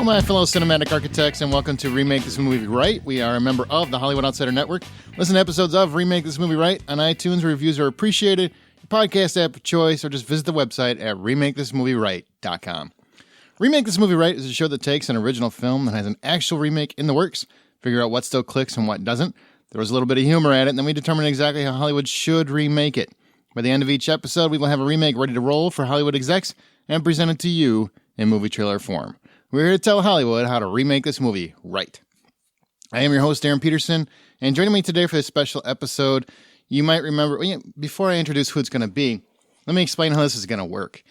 my fellow cinematic architects, and welcome to Remake This Movie Right. We are a member of the Hollywood Outsider Network. Listen to episodes of Remake This Movie Right on iTunes. Reviews are appreciated. Your podcast app of choice, or just visit the website at RemakeThisMovieRight.com. Remake This Movie Right is a show that takes an original film that has an actual remake in the works, figure out what still clicks and what doesn't. There was a little bit of humor at it, and then we determine exactly how Hollywood should remake it. By the end of each episode, we will have a remake ready to roll for Hollywood execs and present it to you in movie trailer form. We're here to tell Hollywood how to remake this movie right. I am your host, Aaron Peterson, and joining me today for this special episode, you might remember, before I introduce who it's going to be, let me explain how this is going to work.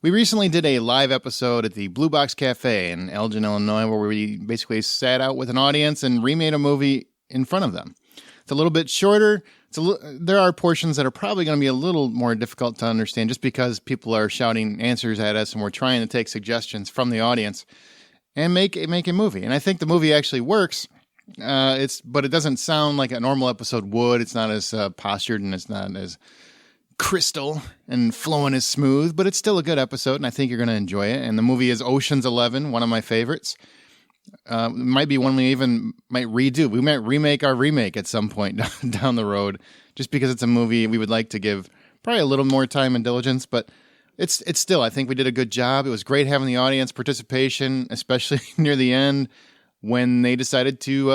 We recently did a live episode at the Blue Box Cafe in Elgin, Illinois, where we basically sat out with an audience and remade a movie in front of them. It's a little bit shorter. There are portions that are probably going to be a little more difficult to understand just because people are shouting answers at us and we're trying to take suggestions from the audience and make a movie. And I think the movie actually works, but it doesn't sound like a normal episode would. It's not as postured and it's not as crystal and flowing as smooth, but it's still a good episode and I think you're going to enjoy it. And the movie is Ocean's 11, one of my favorites. Might be one we even might redo. We might remake our remake at some point down the road, just because it's a movie we would like to give probably a little more time and diligence. But it's still, I think we did a good job. It was great having the audience participation, especially near the end when they decided to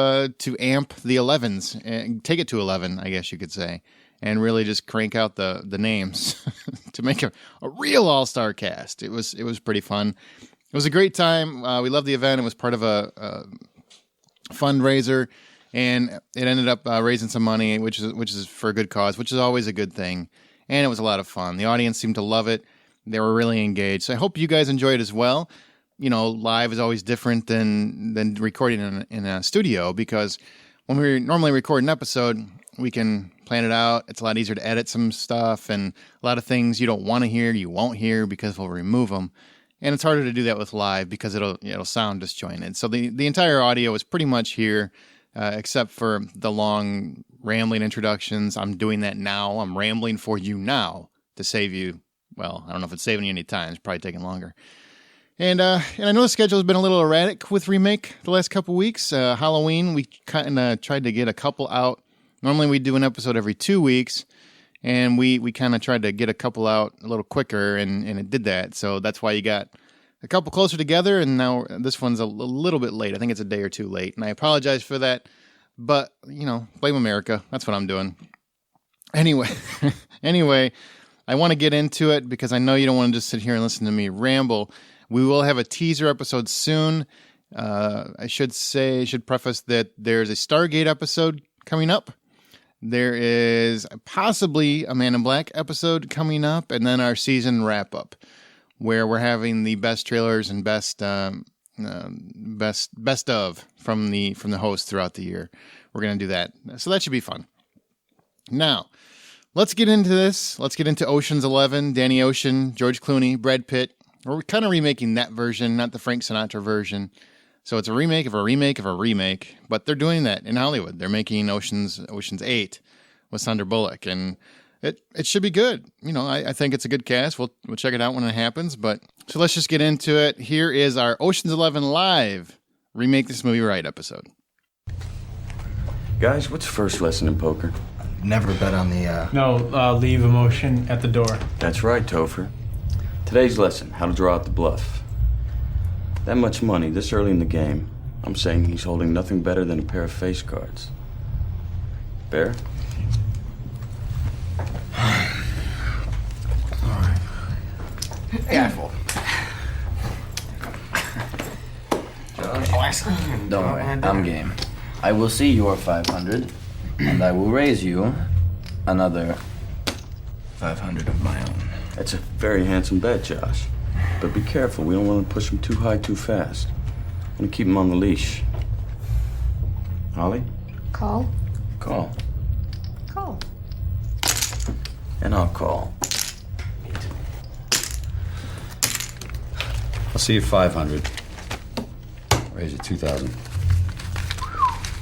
amp the 11s and take it to 11, I guess you could say, and really just crank out the names to make a real all-star cast. It was pretty fun. It was a great time. We loved the event. It was part of a fundraiser, and it ended up raising some money, which is for a good cause, which is always a good thing. And it was a lot of fun. The audience seemed to love it. They were really engaged. So I hope you guys enjoy it as well. You know, live is always different than recording in a studio, because when we normally record an episode, we can plan it out. It's a lot easier to edit some stuff, and a lot of things you don't want to hear, you won't hear because we'll remove them. And it's harder to do that with live because it'll sound disjointed. So the entire audio is pretty much here, except for the long rambling introductions. I'm doing that now. I'm rambling for you now to save you. Well, I don't know if it's saving you any time. It's probably taking longer. And I know the schedule has been a little erratic with Remake the last couple weeks. Halloween, we kind of tried to get a couple out. Normally we do an episode every 2 weeks. And we kind of tried to get a couple out a little quicker, and it did that. So that's why you got a couple closer together, and now this one's a little bit late. I think it's a day or two late, and I apologize for that. But, blame America. That's what I'm doing. Anyway, I want to get into it because I know you don't want to just sit here and listen to me ramble. We will have a teaser episode soon. I should preface that there's a Stargate episode coming up. There is possibly a Man in Black episode coming up, and then our season wrap-up, where we're having the best trailers and best of from the hosts throughout the year. We're going to do that. So that should be fun. Now, let's get into this. Let's get into Ocean's 11, Danny Ocean, George Clooney, Brad Pitt. We're kind of remaking that version, not the Frank Sinatra version. So it's a remake of a remake of a remake, but they're doing that in Hollywood. They're making Ocean's 8 with Sandra Bullock, and it should be good. I think it's a good cast. We'll check it out when it happens. But so let's just get into it. Here is our Ocean's 11 live Remake This Movie Right episode. Guys, what's the first lesson in poker? Never bet on the, No, leave emotion at the door. That's right, Topher. Today's lesson, how to draw out the bluff. That much money this early in the game, I'm saying he's holding nothing better than a pair of face cards. Bear? Alright. Careful. Josh? Don't worry, I'm game. I will see your 500, and I will raise you another 500 of my own. That's a very handsome bet, Josh. But be careful, we don't want to push him too high too fast. I want to keep him on the leash. Holly? Call. Call. Call. And I'll call. I'll see you 500. Raise it 2,000.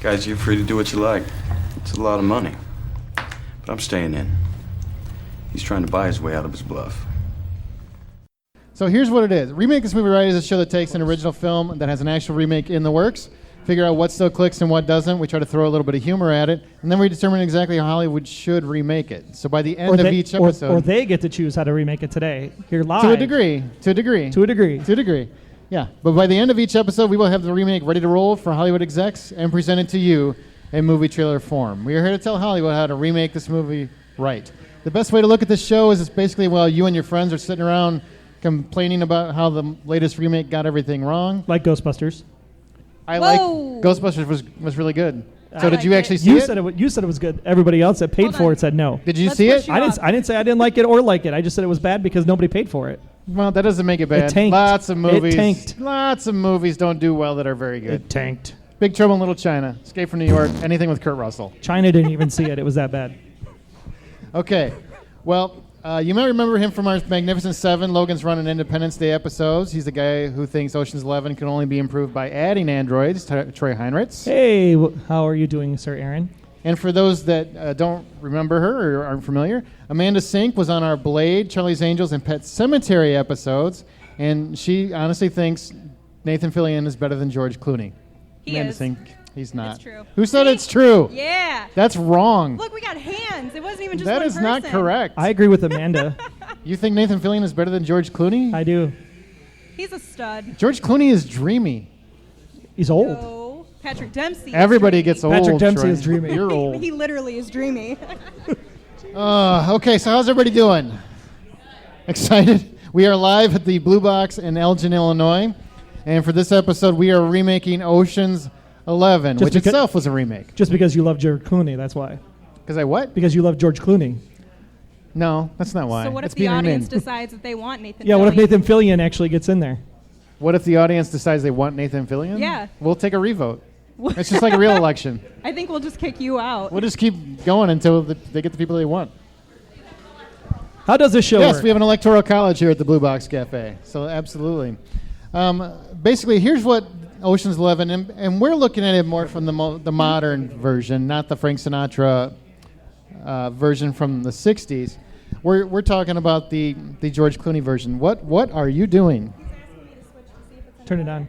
Guys, you're free to do what you like. It's a lot of money. But I'm staying in. He's trying to buy his way out of his bluff. So here's what it is. Remake This Movie Right is a show that takes an original film that has an actual remake in the works, figure out what still clicks and what doesn't. We try to throw a little bit of humor at it, and then we determine exactly how Hollywood should remake it. So by the end of each episode... Or they get to choose how to remake it today. Here live. To a degree. Yeah. But by the end of each episode, we will have the remake ready to roll for Hollywood execs and present it to you in movie trailer form. We are here to tell Hollywood how to remake this movie right. The best way to look at this show is it's basically while you and your friends are sitting around complaining about how the latest remake got everything wrong. Like Ghostbusters. Ghostbusters was really good. So did you actually see it? You said it was good. Everybody else that paid for it said no. Did you see it? I didn't say I didn't like it or like it. I just said it was bad because nobody paid for it. Well, that doesn't make it bad. It tanked. Lots of movies. It tanked. Lots of movies don't do well that are very good. It tanked. Big Trouble in Little China, Escape from New York, anything with Kurt Russell. China didn't even see it. It was that bad. Okay. Well, you might remember him from our Magnificent Seven, Logan's Run and Independence Day episodes. He's the guy who thinks Ocean's 11 can only be improved by adding androids, Troy Heinritz. Hey, how are you doing, Sir Aaron? And for those that don't remember her or aren't familiar, Amanda Sinnk was on our Blade, Charlie's Angels, and Pet Sematary episodes, and she honestly thinks Nathan Fillion is better than George Clooney. Amanda Sinnk, he's not. It's true. Who said it's true? Yeah. That's wrong. Look, we got hands. It wasn't even just That one is not person. correct. I agree with Amanda. You think Nathan Fillion is better than George Clooney? I do. He's a stud. George Clooney is dreamy. He's old. No. Patrick Dempsey. is Everybody dreamy. gets old. Patrick Dempsey Troy. is dreamy. You're old. He literally is dreamy. Okay, so how's everybody doing? Excited? We are live at the Blue Box in Elgin, Illinois. And for this episode, we are remaking Ocean's 11, which itself was a remake. Just because you love George Clooney, that's why. Because I what? Because you love George Clooney. No, that's not why. So what if That's the being audience mean. decides that they want Nathan Yeah, what if Fillion? Nathan Fillion actually gets in there? What if the audience decides they want Nathan Fillion? Yeah. We'll take a revote. It's just like a real election. I think we'll just kick you out. We'll just keep going until they get the people they want. How does this show Yes, work? we have an electoral college here at the Blue Box Cafe. So absolutely. Basically, here's what Ocean's 11, and we're looking at it more from the modern version, not the Frank Sinatra version from the 60s. We're talking about the George Clooney version. What are you doing? Turn it on.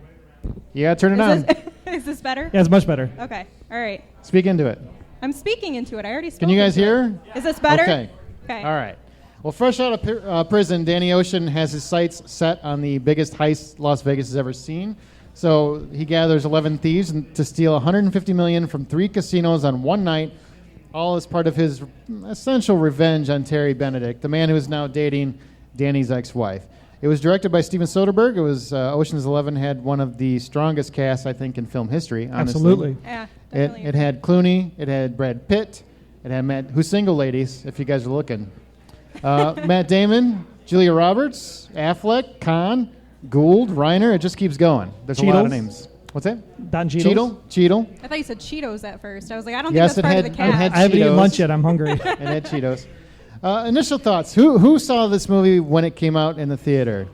You gotta turn it on. Is this better? Yeah, it's much better. Okay. All right. Speak into it. I'm speaking into it. I already spoke. Can you guys into hear? it. Is this better? Okay. Okay. All right. Well, fresh out of prison, Danny Ocean has his sights set on the biggest heist Las Vegas has ever seen. So he gathers 11 thieves to steal $150 million from 3 casinos on one night, all as part of his essential revenge on Terry Benedict, the man who is now dating Danny's ex-wife. It was directed by Steven Soderbergh. It was Ocean's 11 had one of the strongest casts, I think, in film history, honestly. Absolutely. Yeah, definitely. It had Clooney, it had Brad Pitt, it had Matt, who's single, ladies, if you guys are looking. Matt Damon, Julia Roberts, Affleck, Khan, Gould, Reiner. It just keeps going. There's a lot of names. What's that? Don Cheadle. Cheadle. I thought you said Cheetos at first. I was like, I don't Yes, think that's part it of the had- it cast. had I haven't eaten Cheetos. lunch yet. I'm hungry. It had Cheetos. Initial thoughts. Who saw this movie when it came out in the theater?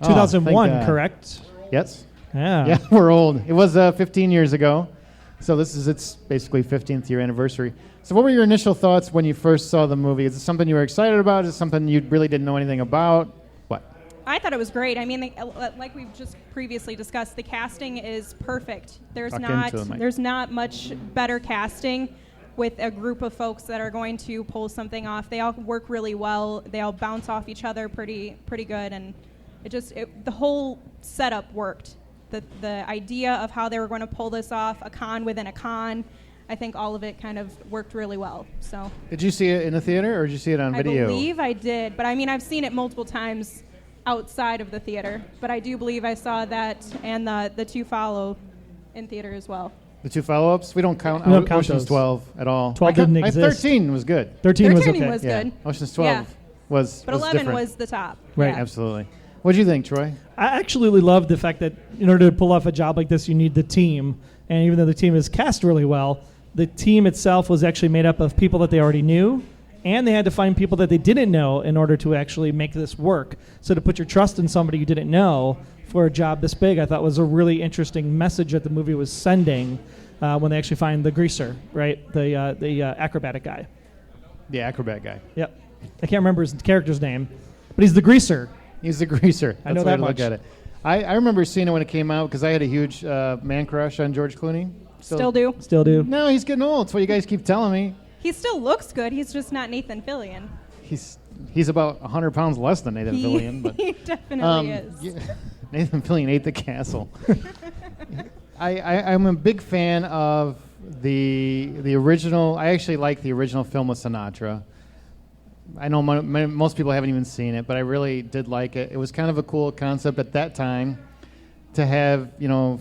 Oh, 2001, thank God. correct? Yes. Yeah. Yeah, we're old. It was 15 years ago. So this is its basically 15th year anniversary. So what were your initial thoughts when you first saw the movie? Is it something you were excited about? Is it something you really didn't know anything about? What? I thought it was great. I mean, like we've just previously discussed, the casting is perfect. There's Talk not into the mic. there's not much better casting with a group of folks that are going to pull something off. They all work really well. They all bounce off each other pretty good, and the whole setup worked. The idea of how they were going to pull this off, a con within a con, I think all of it kind of worked really well. So Did you see it in the theater or did you see it on video? I believe I did, but I mean, I've seen it multiple times outside of the theater, but I do believe I saw that and the two follow in theater as well. The 2 follow-ups? We don't count, We don't count Ocean's those. 12 at all. 12 didn't exist. 13 was good. 13 was 13 okay. was Yeah. good. Ocean's 12 Yeah. was But 11 different. was the top. Right. Yeah. Absolutely. What do you think, Troy? I actually love the fact that in order to pull off a job like this, you need the team. And even though the team is cast really well, the team itself was actually made up of people that they already knew, and they had to find people that they didn't know in order to actually make this work. So to put your trust in somebody you didn't know for a job this big, I thought was a really interesting message that the movie was sending when they actually find the greaser, right? The acrobatic guy. The acrobat guy. Yep. I can't remember his character's name, but he's the greaser. He's the greaser. I know That's the way that to look much. at it. I remember seeing it when it came out because I had a huge man crush on George Clooney. Still do. Still do. No, he's getting old. That's what you guys keep telling me. He still looks good. He's just not Nathan Fillion. He's about 100 pounds less than Nathan Fillion. But He definitely is. yeah, Nathan Fillion ate the castle. I'm a big fan of the original. I actually like the original film with Sinatra. I know most people haven't even seen it, but I really did like it. It was kind of a cool concept at that time to have,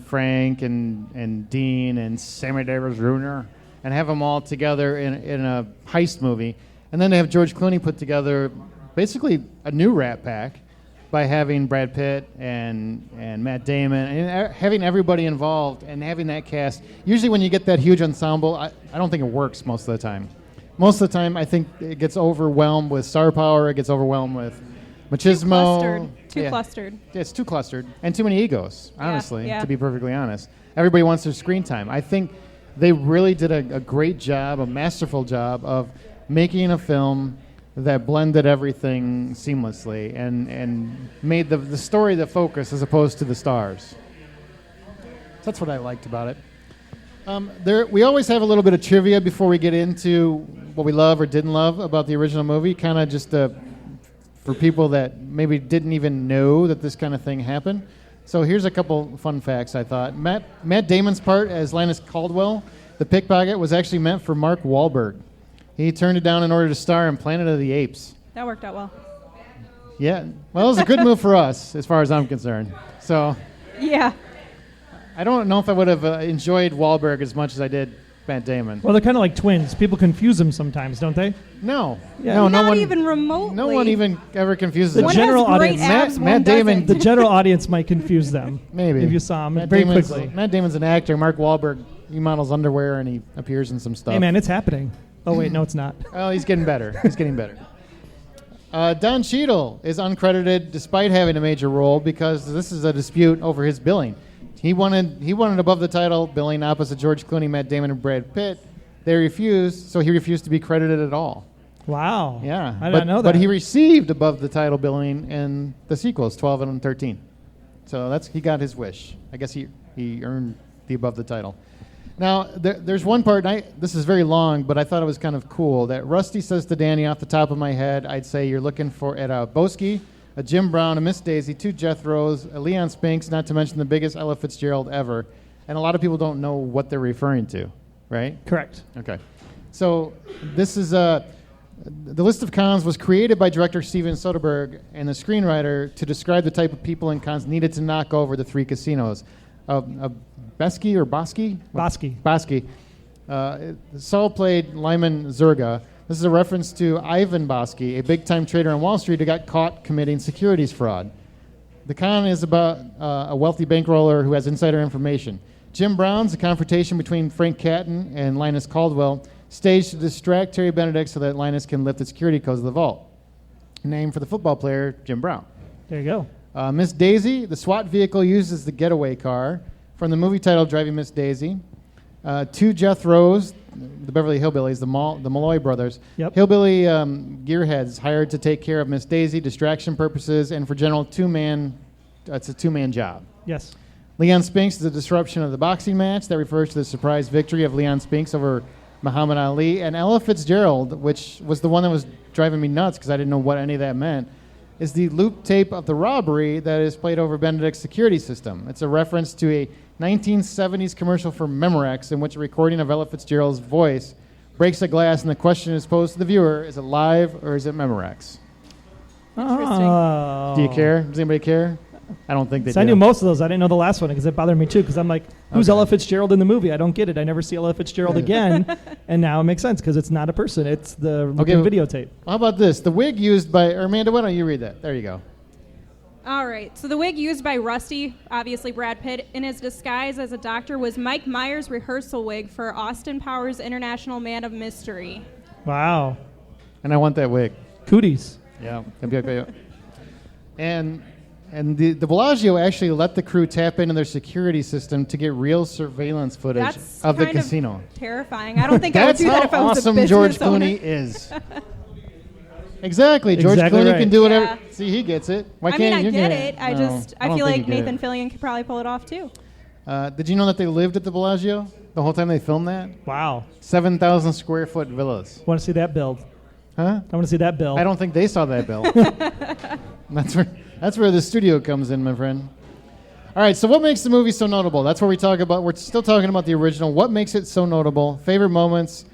Frank and Dean and Sammy Davis Jr. and have them all together in a heist movie. And then to have George Clooney put together basically a new Rat Pack by having Brad Pitt and Matt Damon and having everybody involved and having that cast. Usually when you get that huge ensemble, I don't think it works most of the time. Most of the time, I think it gets overwhelmed with star power. It gets overwhelmed with machismo. Too clustered. Yeah, it's too clustered. And too many egos, honestly, yeah. to be perfectly honest. Everybody wants their screen time. I think they really did a great job, a masterful job of making a film that blended everything seamlessly and made the story the focus as opposed to the stars. That's what I liked about it. We always have a little bit of trivia before we get into what we love or didn't love about the original movie, kind of just for people that maybe didn't even know that this kind of thing happened. So here's a couple fun facts, I thought. Matt Damon's part as Linus Caldwell, the pickpocket, was actually meant for Mark Wahlberg. He turned it down in order to star in Planet of the Apes. That worked out well. Yeah, well, it was a good move for us, as far as I'm concerned. So Yeah. I don't know if I would have enjoyed Wahlberg as much as I did Matt Damon. Well, they're kind of like twins. People confuse them sometimes, don't they? No. Yeah. No, Not no one, even remotely. no one even ever confuses The them. One general has great audience- abs, Matt one Damon- The doesn't. general audience might confuse them. Maybe. If you saw him Matt very Damon's, quickly. Matt Damon's an actor. Mark Wahlberg, he models underwear and he appears in some stuff. Hey, man, it's happening. Oh, wait, no, it's not. Oh, he's getting better. He's getting better. Don Cheadle is uncredited despite having a major role because this is a dispute over his billing. He wanted above the title billing opposite George Clooney, Matt Damon, and Brad Pitt. They refused, so he refused to be credited at all. Wow. Yeah, I didn't know that. But he received above the title billing in the sequels, 12 and 13. So he got his wish. I guess he earned the above the title. Now, there's one part, and this is very long, but I thought it was kind of cool, that Rusty says to Danny off the top of my head, I'd say you're looking at a Boski, a Jim Brown, a Miss Daisy, 2 Jethros, a Leon Spinks, not to mention the biggest Ella Fitzgerald ever. And a lot of people don't know what they're referring to, right? Correct. Okay. So this is the list of cons was created by director Steven Soderbergh and the screenwriter to describe the type of people and cons needed to knock over the 3 casinos. Besky or Bosky? Bosky. Bosky. Saul played Lyman Zerga. This is a reference to Ivan Bosky, a big-time trader on Wall Street who got caught committing securities fraud. The con is about a wealthy bankroller who has insider information. Jim Brown's a confrontation between Frank Catton and Linus Caldwell, staged to distract Terry Benedict so that Linus can lift the security codes of the vault. Name for the football player, Jim Brown. There you go. Miss Daisy, the SWAT vehicle used as the getaway car from the movie title Driving Miss Daisy. 2 Jethros, the Beverly Hillbillies, the Malloy brothers. Yep. Hillbilly gearheads hired to take care of Miss Daisy, distraction purposes, and for general it's a two-man job. Yes. Leon Spinks is a disruption of the boxing match that refers to the surprise victory of Leon Spinks over Muhammad Ali. And Ella Fitzgerald, which was the one that was driving me nuts because I didn't know what any of that meant, is the loop tape of the robbery that is played over Benedict's security system. It's a reference to a 1970s commercial for Memorex in which a recording of Ella Fitzgerald's voice breaks a glass and the question is posed to the viewer, is it live or is it Memorex? Interesting. Oh. Do you care? Does anybody care? I don't think they So do. I knew most of those. I didn't know the last one because it bothered me too. Because I'm like, who's Okay. Ella Fitzgerald in the movie? I don't get it. I never see Ella Fitzgerald again. And now it makes sense because it's not a person. It's the Okay, videotape. How about this? The wig used by Amanda, why don't you read that? There you go. All right. So the wig used by Rusty, obviously Brad Pitt, in his disguise as a doctor was Mike Myers' rehearsal wig for Austin Powers' International Man of Mystery. Wow. And I want that wig. Cooties. Yeah. And the Bellagio actually let the crew tap into their security system to get real surveillance footage That's of the kind of casino. terrifying. I don't think I would That's do that how if I was awesome a business George owner. Clooney is. Exactly. George Exactly Clooney right. can do whatever. Yeah. See, he gets it. Why I mean, can't I you get it? it. I No, just I don't feel think like you get Nathan Fillion could probably pull it off too. it. Did you know that they lived at the Bellagio the whole time they filmed that? Wow. 7,000 square foot villas. Want to see that build? Huh? I want to see that bill. I don't think they saw that bill. That's where the studio comes in, my friend. All right, so what makes the movie so notable? That's what we talk about. We're still talking about the original. What makes it so notable? Favorite moments,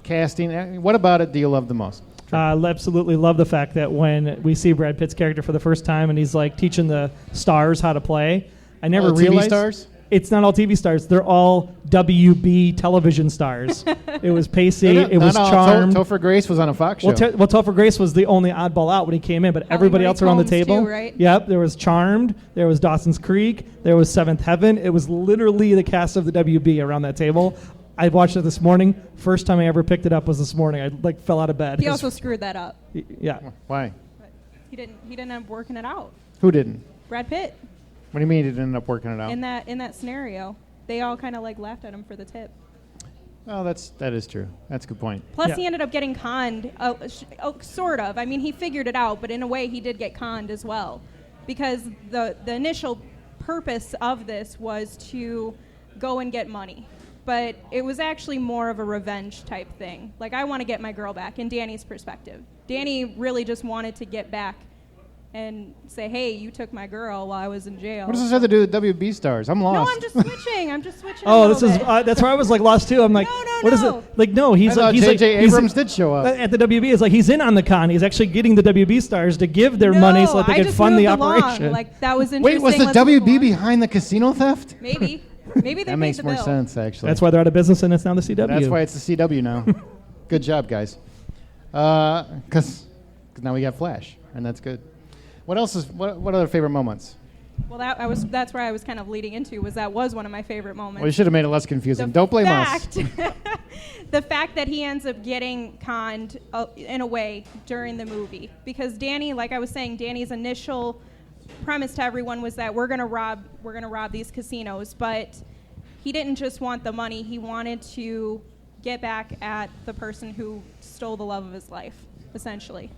casting. What about it do you love the most? I absolutely love the fact that when we see Brad Pitt's character for the first time and he's like teaching the stars how to play, I never All the TV realized stars? It's not all TV stars. They're all WB television stars. It was Pacey. It was Charmed. Topher Grace was on a Fox show. Well, Topher Grace was the only oddball out when he came in, but everybody else around the Holmes table. too, right? Yep, there was Charmed, there was Dawson's Creek, there was Seventh Heaven. It was literally the cast of the WB around that table. I watched it this morning. First time I ever picked it up was this morning. I fell out of bed. He also screwed that up. Yeah. Why? But he didn't end up working it out. Who didn't? Brad Pitt What do you mean he didn't end up working it out? in that scenario. They all kind of like laughed at him for the tip. Oh, that is true. That's a good point. Plus, Yeah. he ended up getting conned, sort of. I mean, he figured it out, but in a way, he did get conned as well, because the initial purpose of this was to go and get money, but it was actually more of a revenge type thing. Like, I want to get my girl back. In Danny's perspective, Danny really just wanted to get back and say, "Hey, you took my girl while I was in jail." What does this have to do with WB stars? I'm No, lost. I'm just switching. I'm just switching. Oh, a this little is bit. that's where I was like lost too. I'm like, No, what is no. it? Like, no, he's I thought like, he's J.J. like, Abrams did show up. at the WB. It's like he's in on the con. He's actually getting the WB stars to give their money so that they I can just fund moved the along. operation. Like, that was Wait, interesting. was the Let's move WB on. behind the casino theft? Maybe they That paid makes the more bill. sense, actually. That's why they're out of business and it's now the CW. That's why it's the CW now. Good job, guys. Because now we got Flash, and that's good. What else is what other favorite moments? Well, that's where I was kind of leading into. That was one of my favorite moments. Well, you should have made it less confusing. Don't blame us. The fact that he ends up getting conned in a way during the movie, because Danny, like I was saying, Danny's initial premise to everyone was that we're gonna rob these casinos, but he didn't just want the money. He wanted to get back at the person who stole the love of his life, essentially.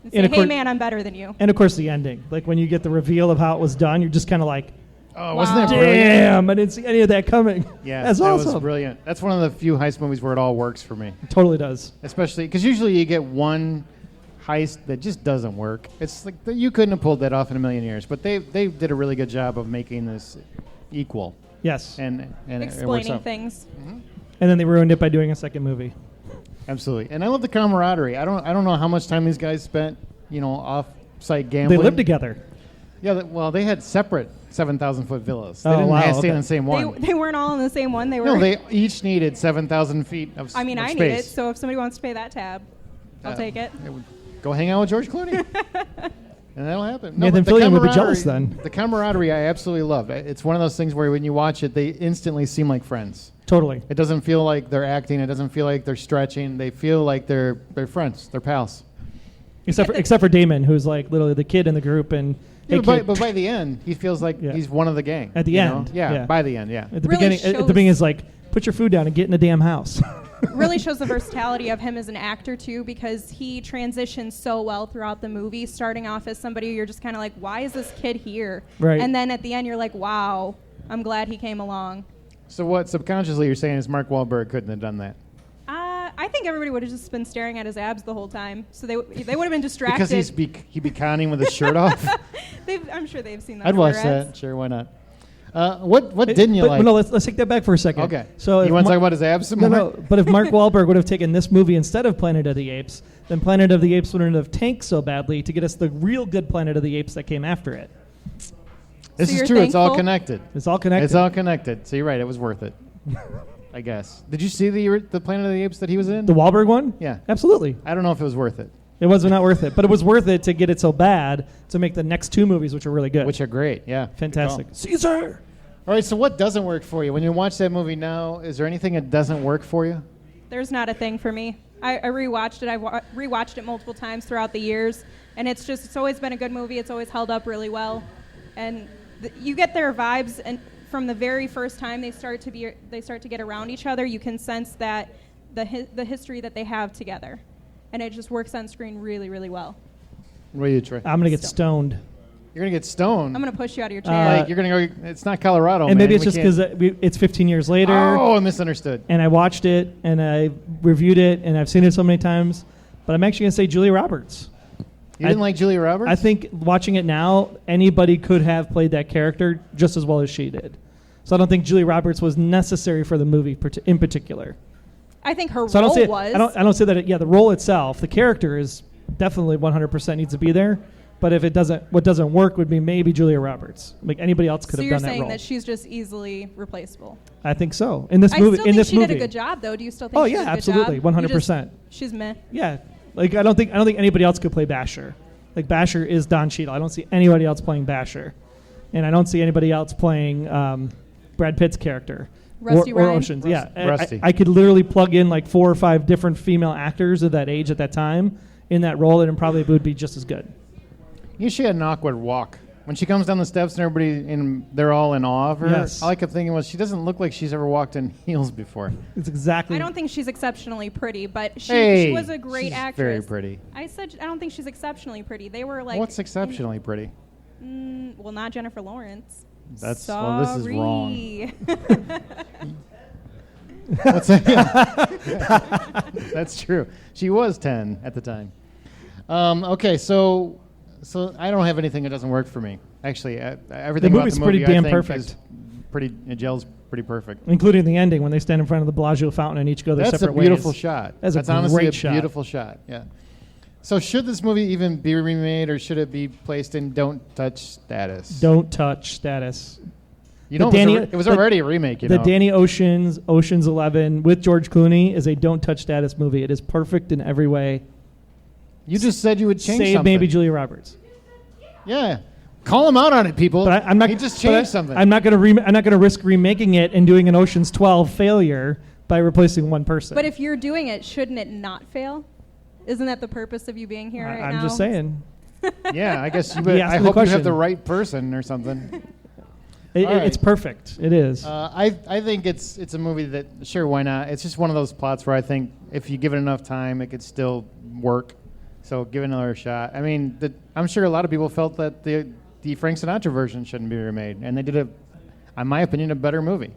And say, And of hey course- man, I'm better than you. And of course, the ending. Like when you get the reveal of how it was done, you're just kind of like, Oh, wasn't that Wow. brilliant? damn, I didn't see any of that coming. Yeah, that's that awesome. was brilliant. That's one of the few heist movies where it all works for me. It totally does. Especially because usually you get one heist that just doesn't work. It's like you couldn't have pulled that off in a million years. But they did a really good job of making this equal Yes. and it works Explaining out. things. And then they ruined it by doing a second movie. Absolutely, and I love the camaraderie. I don't know how much time these guys spent, off-site They gambling. lived together. Yeah, well, they had separate 7,000-foot villas. They Oh, didn't wow, have to stay in okay. the same one. They weren't all in the same one. They were. No, they each needed 7,000 feet of I mean, of I space. need it. So if somebody wants to pay that tab, I'll take it. Go hang out with George Clooney. And that'll happen. Nathan but the Fillion would be camaraderie- jealous then. The camaraderie I absolutely love. It's one of those things where when you watch it, they instantly seem like friends. Totally. It doesn't feel like they're acting. It doesn't feel like they're stretching. They feel like they're friends. They're pals. Except for Damon, who's like literally the kid in the group. And Yeah, hey, but, kid, but by the end, he feels like Yeah. he's one of the gang. At the you know? end, Yeah, yeah. by the end, yeah. at the Really beginning, at the shows- beginning is like, put your food down and get in the damn house. Really shows the versatility of him as an actor too, because he transitions so well throughout the movie. Starting off as somebody you're just kind of like, why is this kid here? Right. And then at the end, you're like, wow, I'm glad he came along. So what subconsciously you're saying is Mark Wahlberg couldn't have done that. I think everybody would have just been staring at his abs the whole time, so they would have been distracted. Because he'd be conning with his shirt off? I'm sure they've seen that. I'd watch somewhere else. that. Sure, why not? What didn't you but, like? But no, let's take that back for a second. Okay. So if you want to Mar- talk about his abs some No, more? no. But if Mark Wahlberg would have taken this movie instead of Planet of the Apes, then Planet of the Apes wouldn't have tanked so badly to get us the real good Planet of the Apes that came after it. This So is you're true. It's all thankful? connected. It's all connected. It's all connected. So you're right. It was worth it. I guess. Did you see the Planet of the Apes that he was in? The Wahlberg one? Yeah. Absolutely. I don't know if it was worth it. It was not worth it. But it was worth it to get it so bad to make the next two movies, which are really good. Which are great. Yeah. Fantastic. Good Caesar! call. All right. So what doesn't work for you when you watch that movie now? Is there anything that doesn't work for you? There's not a thing for me. I rewatched it. I've rewatched it multiple times throughout the years, and it's always been a good movie. It's always held up really well, and you get their vibes, and from the very first time they start to get around each other, you can sense that the history that they have together. and it just works on screen really, really well. What are you, Trey? I'm gonna get stoned. You're going to get stoned. I'm going to push you out of your chair. Like, you're going to go, it's not Colorado, And man. maybe it's We just can't- because it's 15 years later. Oh, I misunderstood. And I watched it, and I reviewed it, and I've seen it so many times. But I'm actually going to say Julia Roberts. You didn't like Julia Roberts? I think watching it now, anybody could have played that character just as well as she did. So I don't think Julia Roberts was necessary for the movie in particular. I think her So role I don't say was. I don't say that. The role itself, the character is definitely 100% needs to be there. But if it doesn't, what doesn't work would be maybe Julia Roberts. Like anybody else could So have you're done that saying role. that she's just easily replaceable. I think so. In this I movie, still in think this she movie. did a good job, though. Do you still think? Oh she yeah, did a good absolutely, job? 100%. She's meh. Yeah, like I don't think anybody else could play Basher. Like Basher is Don Cheadle. I don't see anybody else playing Basher, and I don't see anybody else playing Brad Pitt's character. Rusty or Ryan? Oceans. Yeah, Rusty. I could literally plug in like 4 or 5 different female actors of that age at that time in that role, and it probably would be just as good. She had an awkward walk. When she comes down the steps and they're all in awe of her, Yes. all I kept thinking was she doesn't look like she's ever walked in heels before. It's exactly. I don't think she's exceptionally pretty, but she Hey, was a great she's actress. very pretty. I said I don't think she's exceptionally pretty. They were like. What's exceptionally pretty? Well, not Jennifer Lawrence. This is Sorry. wrong. What's that? That's true. She was 10 at the time. Okay, so I don't have anything that doesn't work for me. Actually, everything The about movie's the movie pretty damn I think perfect. is it gels pretty perfect. Including the ending when they stand in front of the Bellagio fountain and each go their That's a separate beautiful ways. shot. That's a honestly great a shot. beautiful shot. Yeah. So should this movie even be remade, or should it be placed in don't touch status? Don't touch status. You know, it was already a remake. The Danny Ocean's 11 with George Clooney is a don't touch status movie. It is perfect in every way. You just said you would change Save something. maybe Julia Roberts. Yeah. Call him out on it, people. But I'm not. He just but changed something. I'm not going to risk remaking it and doing an Ocean's 12 failure by replacing one person. But if you're doing it, shouldn't it not fail? Isn't that the purpose of you being here right now? I'm just saying. Yeah, I guess you. He I asked me the hope you question. have the right person or something. It's right. perfect. It is. I think it's a movie that, sure, why not? It's just one of those plots where I think if you give it enough time, it could still work. So give it another shot. I mean, I'm sure a lot of people felt that the Frank Sinatra version shouldn't be remade, and they did in my opinion, a better movie.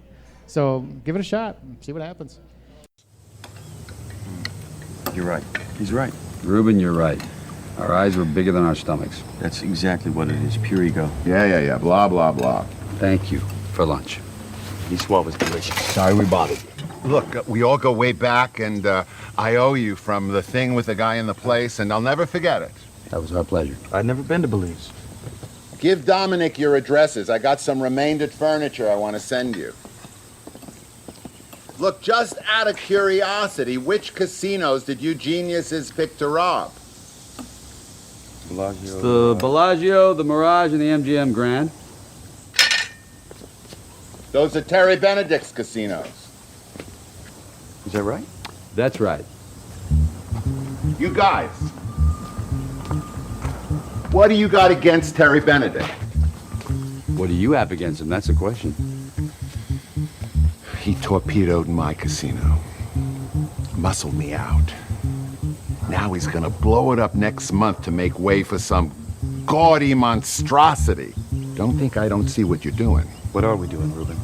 So give it a shot. See what happens. You're right. He's right. Reuben, you're right. Our eyes were bigger than our stomachs. That's exactly what it is. Pure ego. Yeah. Blah, blah, blah. Thank you for lunch. This one was delicious. Sorry we bothered you. Look, we all go way back, and I owe you from the thing with the guy in the place, and I'll never forget it. That was our pleasure. I'd never been to Belize. Give Dominic your addresses. I got some remaindered furniture I want to send you. Look, just out of curiosity, which casinos did you geniuses pick to rob? Bellagio. The Bellagio, the Mirage, and the MGM Grand. Those are Terry Benedict's casinos. Is that right? That's right. You guys, what do you got against Terry Benedict? What do you have against him? That's the question. He torpedoed my casino, muscled me out. Now he's gonna blow it up next month to make way for some gaudy monstrosity. Don't think I don't see what you're doing. What are we doing, Reuben?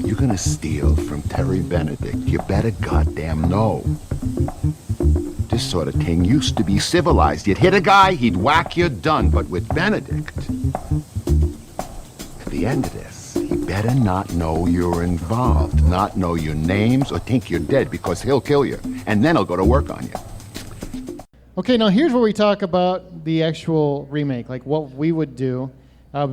You're gonna steal from Terry Benedict. You better goddamn know. This sort of thing used to be civilized. You'd hit a guy, he'd whack you, done. But with Benedict, at the end of this, he better not know you're involved, not know your names, or think you're dead, because he'll kill you, and then he'll go to work on you. Okay, now here's where we talk about the actual remake, like what we would do.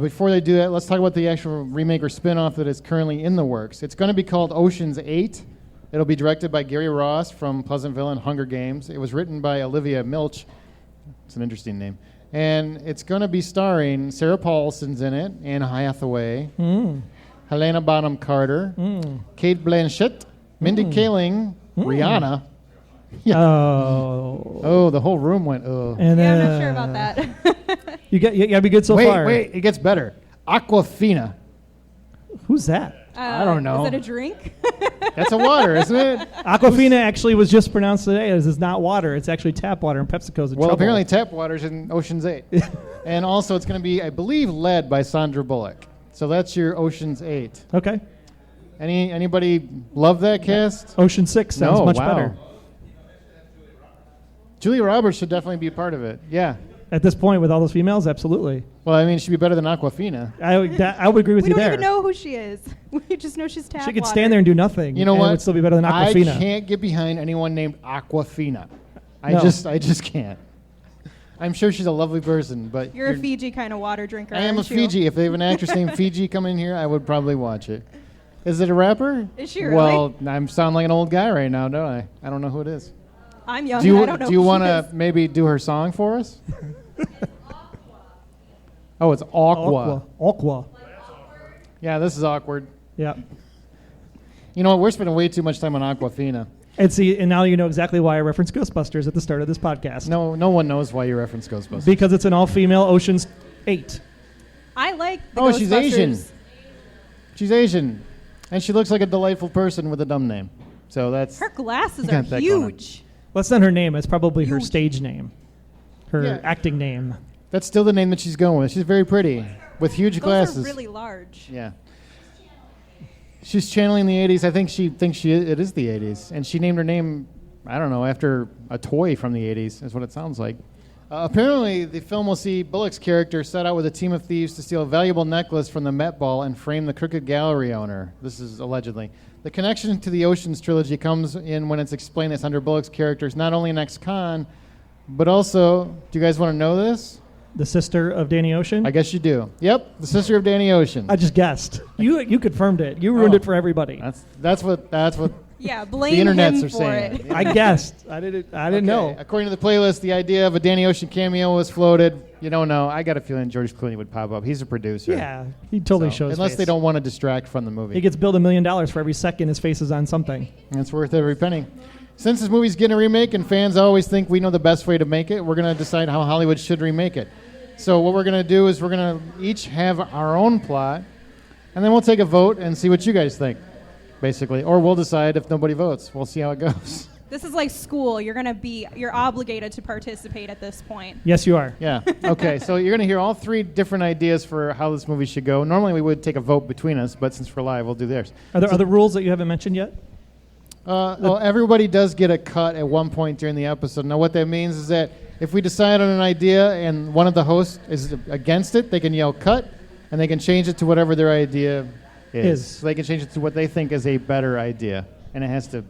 Before they do that, let's talk about the actual remake or spin-off that is currently in the works. It's going to be called Ocean's 8. It'll be directed by Gary Ross from Pleasantville and Hunger Games. It was written by Olivia Milch. It's an interesting name. And it's going to be starring Sarah Paulson's in it, Anne Hathaway, Helena Bonham Carter, Kate Blanchett, Mindy Kaling, Rihanna. Yeah. Oh, the whole room went, oh. And Yeah, I'm not sure about that. You gotta be good so far. Wait, it gets better. Aquafina. Who's that? I don't know. Is it a drink? That's a water, isn't it? Aquafina actually was just pronounced today as it's not water. It's actually tap water, and PepsiCo's in Well, trouble. apparently tap water's in Ocean's 8. And also it's going to be, I believe, led by Sandra Bullock. So that's your Ocean's 8. Okay. Anybody love that cast? Ocean 6 sounds No, much wow. better. Julia Roberts should definitely be a part of it. Yeah. At this point, with all those females, absolutely. Well, I mean, she'd be better than Aquafina. I would agree with We you don't there. even know who she is. We just know she's tap She could water. stand there and do nothing. You know and what? It would still be better than I Aquafina. can't get behind anyone named Aquafina. I No. just can't. I'm sure she's a lovely person, but You're a Fiji kind of water drinker. I am a aren't you? Fiji. If they have an actress named Fiji come in here, I would probably watch it. Is it a rapper? Is she really? Well, I sound like an old guy right now, don't I? I don't know who it is. I'm young. Do you, I don't know. do you who she want to is. maybe do her song for us? Oh, it's Aqua. Aqua. Yeah, this is awkward. Yeah. You know what? We're spending way too much time on Aquafina. And now you know exactly why I referenced Ghostbusters at the start of this podcast. No one knows why you reference Ghostbusters. Because it's an all-female Ocean's 8. I like the Oh, she's Asian. Ghostbusters. She's Asian, and she looks like a delightful person with a dumb name. So that's Her glasses Got are that going on. huge. Well, that's not her name. It's probably her Huge. stage name. Her Yeah. acting name. that's still the name that she's going with. She's very pretty with huge Those glasses. are really large. Yeah. She's channeling the 80s. I think she thinks it is the 80s. And she named her name, I don't know, after a toy from the 80s, is what it sounds like. Apparently, the film will see Bullock's character set out with a team of thieves to steal a valuable necklace from the Met Ball and frame the crooked gallery owner. This is allegedly. The connection to the Oceans trilogy comes in when it's explained that Sandra Bullock's character is not only an ex-con, but also, do you guys want to know this? The sister of Danny Ocean? I guess you do. Yep, the sister of Danny Ocean. I just guessed. You confirmed it. You ruined Oh. it for everybody. That's what Yeah, blame the internets him are for saying. it. I guessed. I didn't know. Okay, according to the playlist, the idea of a Danny Ocean cameo was floated. You don't know. I got a feeling George Clooney would pop up. He's a producer. Yeah, he totally So, shows unless face. they don't want to distract from the movie. He gets billed $1 million for every second his face is on something. That's worth every penny. Since this movie's getting a remake and fans always think we know the best way to make it, we're going to decide how Hollywood should remake it. So what we're going to do is we're going to each have our own plot, and then we'll take a vote and see what you guys think, basically. Or we'll decide if nobody votes. We'll see how it goes. This is like school. You're obligated to participate at this point. Yes, you are. Yeah. Okay. So you're going to hear all three different ideas for how this movie should go. Normally we would take a vote between us, but since we're live, we'll do theirs. Are there other rules that you haven't mentioned yet? Well, everybody does get a cut at one point during the episode. Now, what that means is that if we decide on an idea and one of the hosts is against it, they can yell cut, and they can change it to whatever their idea is. So they can change it to what they think is a better idea, and it has to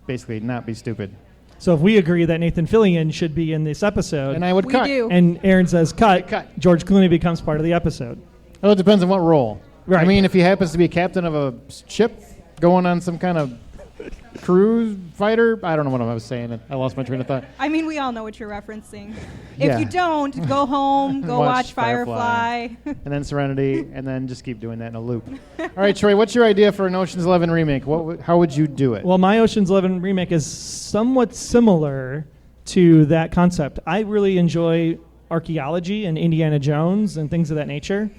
basically not be stupid. So if we agree that Nathan Fillion should be in this episode, And I would We cut. do. and Aaron says cut, Cut. George Clooney becomes part of the episode. Well, it depends on what role. Right. I mean, if he happens to be captain of a ship going on some kind of cruise fighter, I don't know what I was saying. I lost my train of thought. I mean, we all know what you're referencing. Yeah. If you don't, go home, go watch Firefly. And then Serenity, and then just keep doing that in a loop. All right, Troy, what's your idea for an Ocean's 11 remake? How would you do it? Well, my Ocean's 11 remake is somewhat similar to that concept. I really enjoy archaeology and Indiana Jones and things of that nature.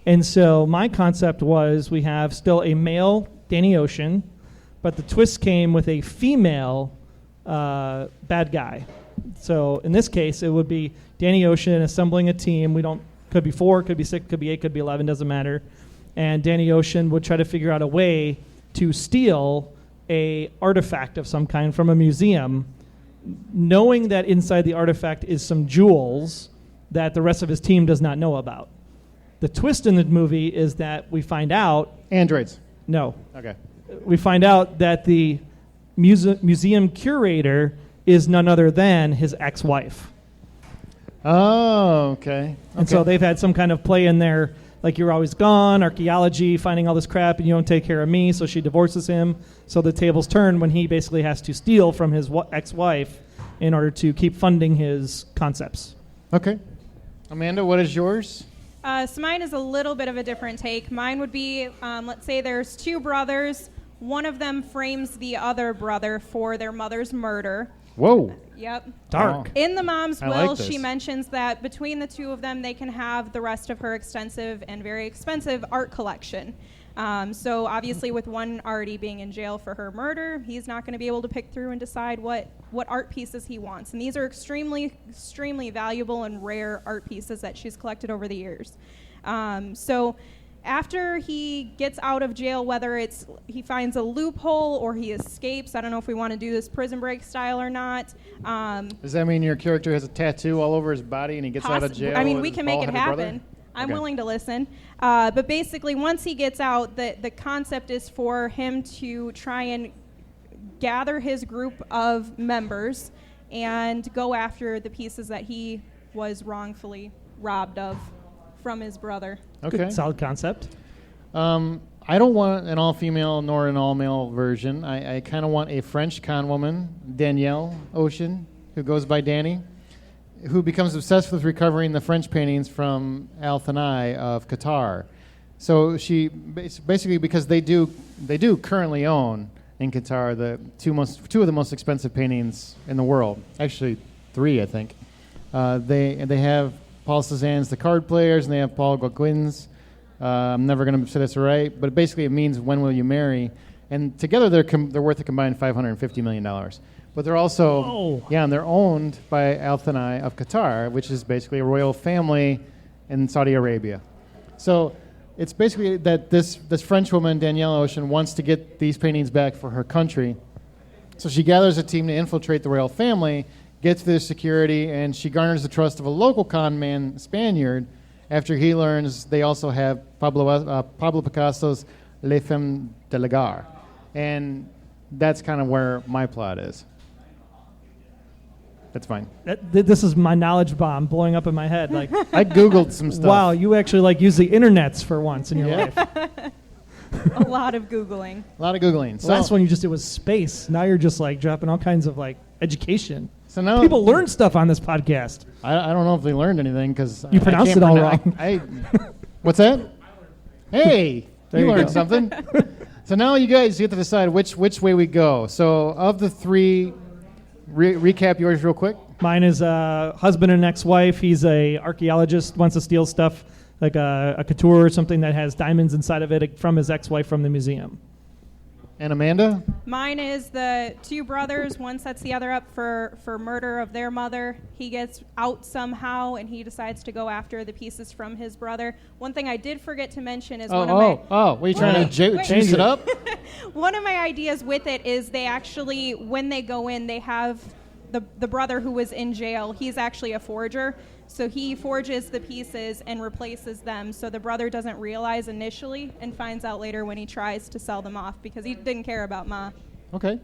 And so my concept was we have still a male Danny Ocean, but the twist came with a female bad guy. So in this case, it would be Danny Ocean assembling a team. Could be 4, could be 6, could be 8, could be 11, doesn't matter. And Danny Ocean would try to figure out a way to steal a artifact of some kind from a museum, knowing that inside the artifact is some jewels that the rest of his team does not know about. The twist in the movie is that we find out, Androids. no, Okay. we find out that the museum curator is none other than his ex-wife. Oh, okay. And so they've had some kind of play in there, like you're always gone, archaeology, finding all this crap, and you don't take care of me, so she divorces him. So the tables turn when he basically has to steal from his ex-wife in order to keep funding his concepts. Okay. Amanda, what is yours? So mine is a little bit of a different take. Mine would be, let's say there's 2 brothers. One of them frames the other brother for their mother's murder. Whoa. Yep. Dark. In the mom's I will, like this. she mentions that between the 2 of them, they can have the rest of her extensive and very expensive art collection. So obviously with one already being in jail for her murder, he's not going to be able to pick through and decide what art pieces he wants. And these are extremely, extremely valuable and rare art pieces that she's collected over the years. So after he gets out of jail, whether it's he finds a loophole or he escapes, I don't know if we want to do this Prison Break style or not. Does that mean your character has a tattoo all over his body and he gets out of jail? I mean, we with can his make it bald-headed happen. brother? I'm Okay. willing to listen. But basically, once he gets out, the concept is for him to try and gather his group of members and go after the pieces that he was wrongfully robbed of from his brother. Okay. Good, solid concept. I don't want an all-female nor an all-male version. I kind of want a French con woman, Danielle Ocean, who goes by Danny, who becomes obsessed with recovering the French paintings from Al Thanai of Qatar. So she basically, because they do currently own in Qatar the two of the most expensive paintings in the world. Actually, 3, I think. They have Paul Cézanne's The Card Players, and they have Paul Gauguin's. I'm never going to say this right, but basically it means When Will You Marry? And together they're worth a combined $550 million. But they're also, and they're owned by Al Thanai of Qatar, which is basically a royal family in Saudi Arabia. So it's basically that this French woman, Danielle Ocean, wants to get these paintings back for her country. So she gathers a team to infiltrate the royal family, gets their security, and she garners the trust of a local con man, Spaniard, after he learns they also have Pablo Picasso's Les Femmes de la Gare. And that's kind of where my plot is. That's fine. This is my knowledge bomb blowing up in my head. Like I Googled some stuff. Wow, you actually use the internets for once in your life. A lot of Googling. A lot of Googling. The last one you just did was space. Now you're just like dropping all kinds of like education. So now people learn stuff on this podcast. I don't know if they learned anything because you pronounced it all wrong. What's that? Hey, you learned go. something. So now you guys get to decide which way we go. So of the 3, recap yours real quick. Mine is a husband and ex-wife. He's a archaeologist, wants to steal stuff like a couture or something that has diamonds inside of it from his ex-wife from the museum. And Amanda? Mine is the 2 brothers. One sets the other up for murder of their mother. He gets out somehow, and he decides to go after the pieces from his brother. One thing I did forget to mention is what are you trying to juice it up? One of my ideas with it is they actually, when they go in, they have the brother who was in jail. He's actually a forger. So he forges the pieces and replaces them so the brother doesn't realize initially and finds out later when he tries to sell them off because he didn't care about Ma. Okay.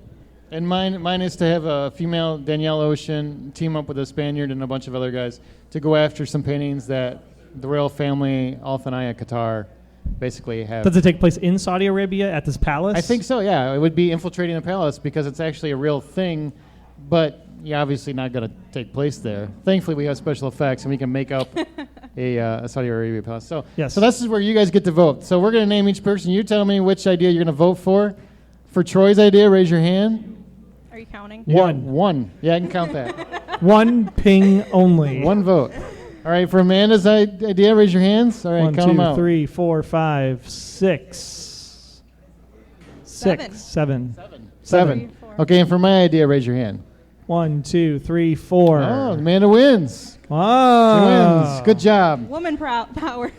And mine is to have a female Danielle Ocean team up with a Spaniard and a bunch of other guys to go after some paintings that the royal family, Al Thanai Qatar, basically have. Does it take place in Saudi Arabia at this palace? I think so, yeah. It would be infiltrating a palace because it's actually a real thing, but you're obviously not going to take place there. Thankfully, we have special effects, and we can make up a Saudi Arabia palace. So, yes. So this is where you guys get to vote. So we're going to name each person. You tell me which idea you're going to vote for. For Troy's idea, raise your hand. Are you counting? One. Yeah, I can count that. One ping only. One vote. All right, for Amanda's idea, raise your hands. All right, 1, count 2, them out. 3, 4, 5, 6. 7. 7. Okay, and for my idea, raise your hand. 1, 2, 3, 4. Oh, Amanda wins. Oh. She wins. Good job. Woman power.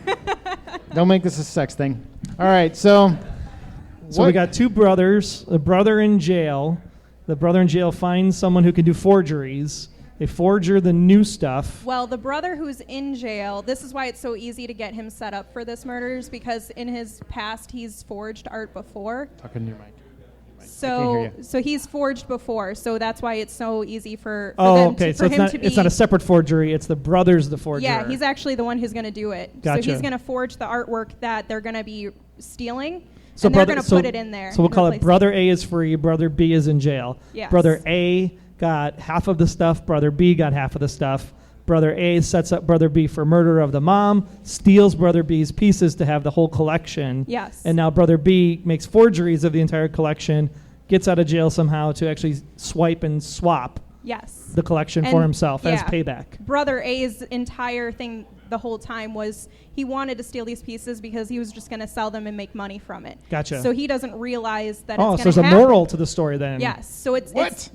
Don't make this a sex thing. All right, so we got 2 brothers, a brother in jail. The brother in jail finds someone who can do forgeries. They forger the new stuff. Well, the brother who's in jail, this is why it's so easy to get him set up for this murders, because in his past he's forged art before. Talking to your mic. So he's forged before, so that's why it's so easy for him to be. It's not a separate forgery. It's the brother's the forger. Yeah, he's actually the one who's going to do it. Gotcha. So he's going to forge the artwork that they're going to be stealing, so and they're going to put it in there. So we'll call it Brother A is free, Brother B is in jail. Yes. Brother A got half of the stuff, Brother B got half of the stuff. Brother A sets up Brother B for murder of the mom, steals Brother B's pieces to have the whole collection. Yes. And now Brother B makes forgeries of the entire collection, gets out of jail somehow to actually swipe and swap Yes. the collection for himself as payback. Brother A's entire thing, the whole time was he wanted to steal these pieces because he was just going to sell them and make money from it. Gotcha. So he doesn't realize that Oh, it's so going to there's a moral to the story then. Yes. So it's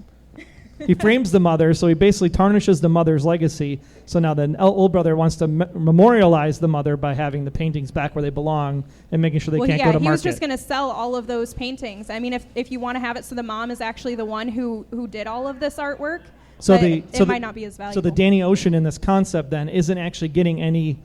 He frames the mother, so he basically tarnishes the mother's legacy. So now the old brother wants to memorialize the mother by having the paintings back where they belong and making sure they can't go to market. He was just going to sell all of those paintings. I mean, if you want to have it so the mom is actually the one who did all of this artwork, so it might not be as valuable. So the Danny Ocean in this concept then isn't actually getting any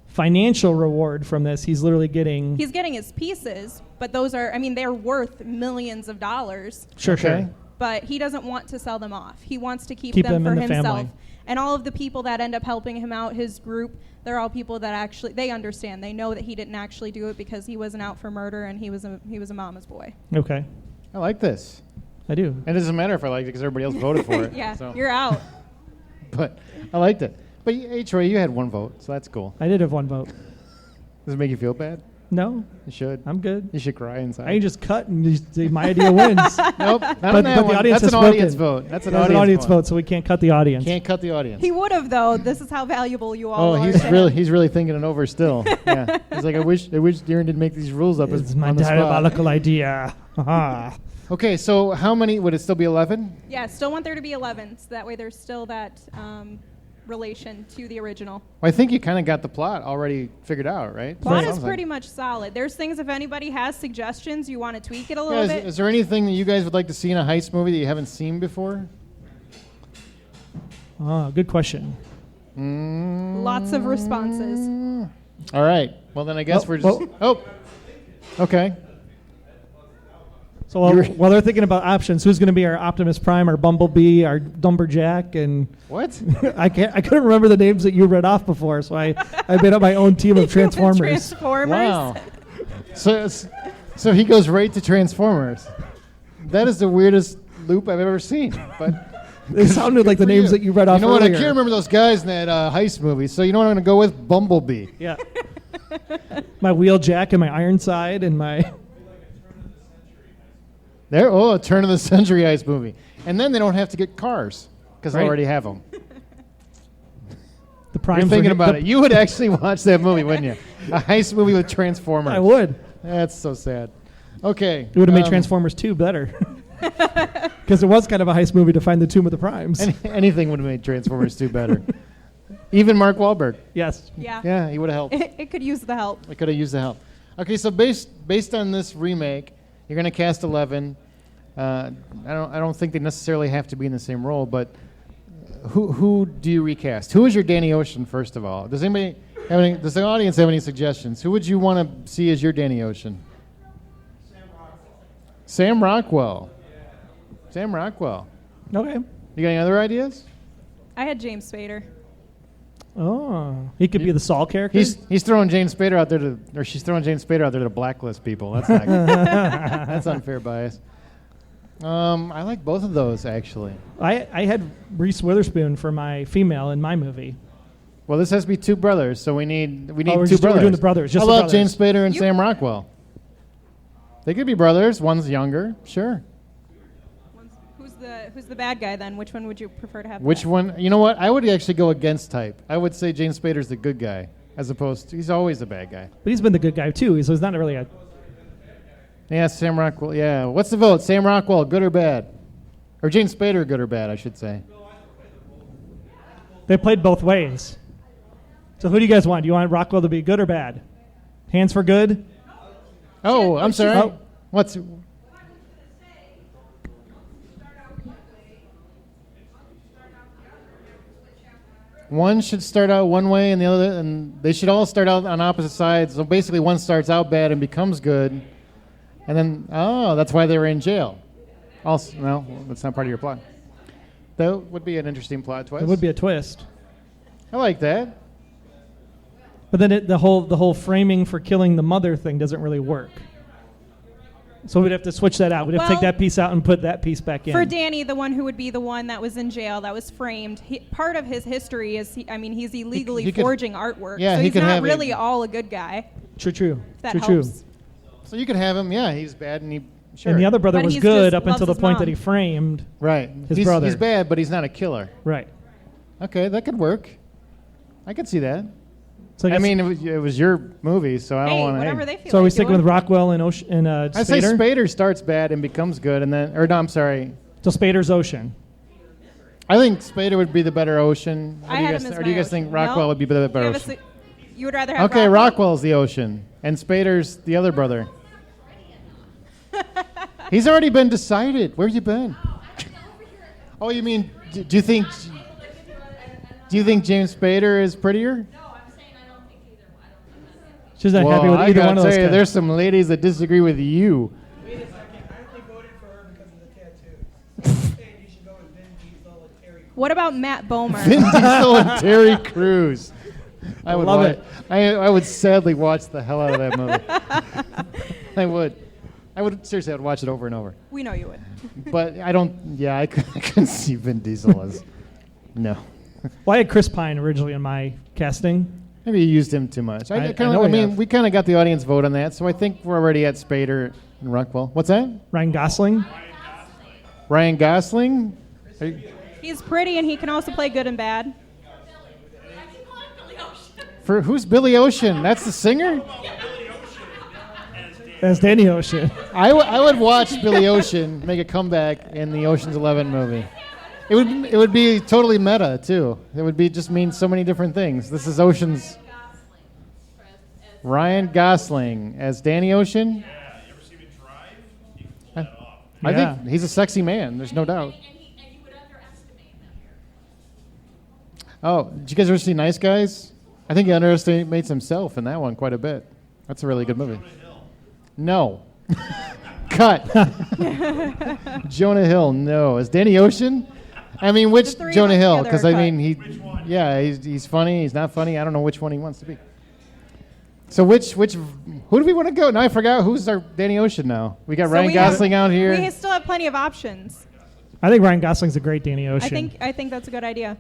financial reward from this. He's literally getting... He's getting his pieces, but those are, I mean, they're worth millions of dollars. Sure. But he doesn't want to sell them off. He wants to keep them for in the himself. family. And all of the people that end up helping him out, his group, they're all people that actually, they understand. They know that he didn't actually do it because he wasn't out for murder and he was a mama's boy. Okay. I like this. I do. It doesn't matter if I liked it because everybody else voted for it. Yeah, so. you're out. But I liked it. But hey, Troy, you had one vote, so that's cool. I did have one vote. Does it make you feel bad? No. You should. I'm good. You should cry inside. I can just cut and just say my idea wins. Nope, not but on that the one. audience That's has an audience spoken. vote. That's an There's audience vote, so we can't cut the audience. Can't cut the audience. He would have, though. This is how valuable you all are. He's really thinking it over still. Yeah. He's like, I wish Darren didn't make these rules up. It's my on the spot. diabolical idea. Okay, so how many would it still be? 11? Yeah, still want there to be 11, so that way there's still that relation to the original. Well, I think you kind of got the plot already figured out, right? Plot Sounds is pretty much solid. There's things, if anybody has suggestions, you want to tweak it a little bit. Is there anything that you guys would like to see in a heist movie that you haven't seen before? Oh, good question. Lots of responses. All right. Well, then I guess we're just... Okay. So while they're thinking about options, who's going to be our Optimus Prime, our Bumblebee, our Lumberjack, and what? I couldn't remember the names that you read off before, so I made up my own team of Transformers. Wow. So he goes right to Transformers. That is the weirdest loop I've ever seen. But it sounded like the names that you read off. You know what? I earlier. can't remember those guys in that heist movie. So you know what I'm going to go with? Bumblebee. Yeah. My Wheeljack and my Ironside and my. A turn of the century heist movie. And then they don't have to get cars because they already have them. You're thinking about it. You would actually watch that movie, wouldn't you? A heist movie with Transformers. I would. That's so sad. Okay. It would have made Transformers 2 better. Because it was kind of a heist movie to find the Tomb of the Primes. Anything would have made Transformers 2 better. Even Mark Wahlberg. Yes. Yeah. Yeah, he would have helped. It could use the help. It could have used the help. Okay, so based on this remake, you're going to cast 11. I don't think they necessarily have to be in the same role, but who do you recast? Who is your Danny Ocean, first of all? Does the audience have any suggestions? Who would you want to see as your Danny Ocean? Sam Rockwell. Sam Rockwell. Okay. You got any other ideas? I had James Spader. Oh, he could be the Saul character. He's throwing James Spader out there or she's throwing James Spader out there to blacklist people. That's not good. That's unfair bias. I like both of those actually. I had Reese Witherspoon for my female in my movie. Well, this has to be two brothers, so we need two brothers. We're doing the brothers. Just How the about brothers. James Spader and Sam Rockwell? They could be brothers. One's younger, sure. Who's the bad guy then? Which one would you prefer to have? Which one? You know what? I would actually go against type. I would say James Spader's the good guy, as opposed to he's always the bad guy. But he's been the good guy too, so he's not really a. Yeah, Sam Rockwell. Yeah, what's the vote? Sam Rockwell, good or bad? Or James Spader, good or bad? I should say. They played both ways. So who do you guys want? Do you want Rockwell to be good or bad? Hands for good? Oh, I'm sorry. Oh. What's? One should start out one way, and the other, and they should all start out on opposite sides. So basically, one starts out bad and becomes good, and then that's why they were in jail. Also, no, that's not part of your plot. That would be an interesting plot twist. It would be a twist. I like that. But then the whole framing for killing the mother thing doesn't really work. So we'd have to switch that out. We'd have to take that piece out and put that piece back in. For Danny, the one who would be the one that was in jail, that was framed, part of his history is, he's illegally forging artwork. Yeah, so he he's could not have really all a good guy. True. If that True. helps. So you could have him. Yeah, he's bad, and sure. And the other brother But was he's good just up until the loves his point mom. that he framed Right. his brother. He's bad, but he's not a killer. Right. Okay, that could work. I could see that. So I mean, it was your movie, so I don't Hey, want to. whatever they feel So are we like sticking doing. with Rockwell and Ocean and I say Spader? Spader starts bad and becomes good, and then, or no, I'm sorry. So Spader's Ocean. I think Spader would be the better Ocean. I had him as Or do you my guys think Ocean. Rockwell No? would be the better You have a Ocean? you would rather have Okay, Rockwell? Rockwell's the Ocean, and Spader's the other brother. He's already been decided. Where you been? Oh, you mean? Do you think James Spader is prettier? She's not Well, happy with I either gotta one of those tell you, guys. there's some ladies that disagree with you. Wait a second. I only voted for her because of the tattoos. I'm saying you should go with Vin Diesel and Terry Crews. What about Matt Bomer? Vin Diesel and Terry Crews. I would Love watch, it. I would sadly watch the hell out of that movie. I would. Seriously, I would watch it over and over. We know you would. But I don't. Yeah, I couldn't see Vin Diesel as. No. Well, I had Chris Pine originally in my casting. Maybe you used him too much. I know we have. We kind of got the audience vote on that, so I think we're already at Spader and Rockwell. What's that? Ryan Gosling. Ryan Gosling? He's pretty and he can also play good and bad. For who's Billy Ocean? That's the singer? That's Danny Ocean. I would watch Billy Ocean make a comeback in the Ocean's 11 movie. It would be totally meta too. It would be just mean so many different things. This is Ocean's Ryan Gosling as Danny Ocean. Yeah, you ever see me drive? You can pull that off. I Yeah. think he's a sexy man. There's no doubt. And you would underestimate him. Oh, did you guys ever see Nice Guys? I think he underestimates himself in that one quite a bit. That's a really good movie. No. Cut. Jonah Hill, no. Is Danny Ocean? I mean, which The three Jonah of us Hill? together Because are I cut. mean, he's funny. He's not funny. I don't know which one he wants to be. So who do we want to go? Now I forgot who's our Danny Ocean now. We got So Ryan we have- Gosling out here. We still have plenty of options. I think Ryan Gosling's a great Danny Ocean. I think that's a good idea.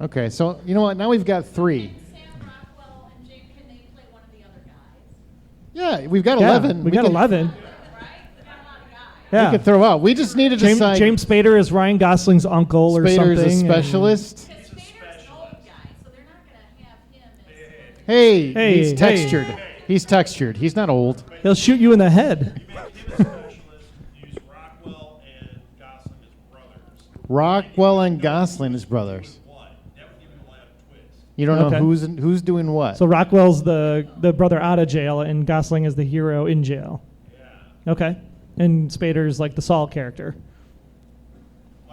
Okay, so you know what? Now we've got three. Sam Rockwell and Jake, can they play one of the other guys? Yeah, we've got Yeah, 11. We got can- 11. Right? They're not a lot of guys. Yeah. We could throw out. We just need to James, decide. James Spader is Ryan Gosling's uncle or Spader's something. a and- specialist. Because Spader's an old guy, so they're not going to have him as... Hey, Hey, he's hey. textured. He's textured. He's not old. He'll shoot you in the head. Use Rockwell and Gosling as brothers. Rockwell and Gosling as brothers. One. That would give you a lot of twists. You don't know Okay. who's doing what. So Rockwell's the brother out of jail, and Gosling is the hero in jail. Yeah. Okay. And Spader's like the Saul character.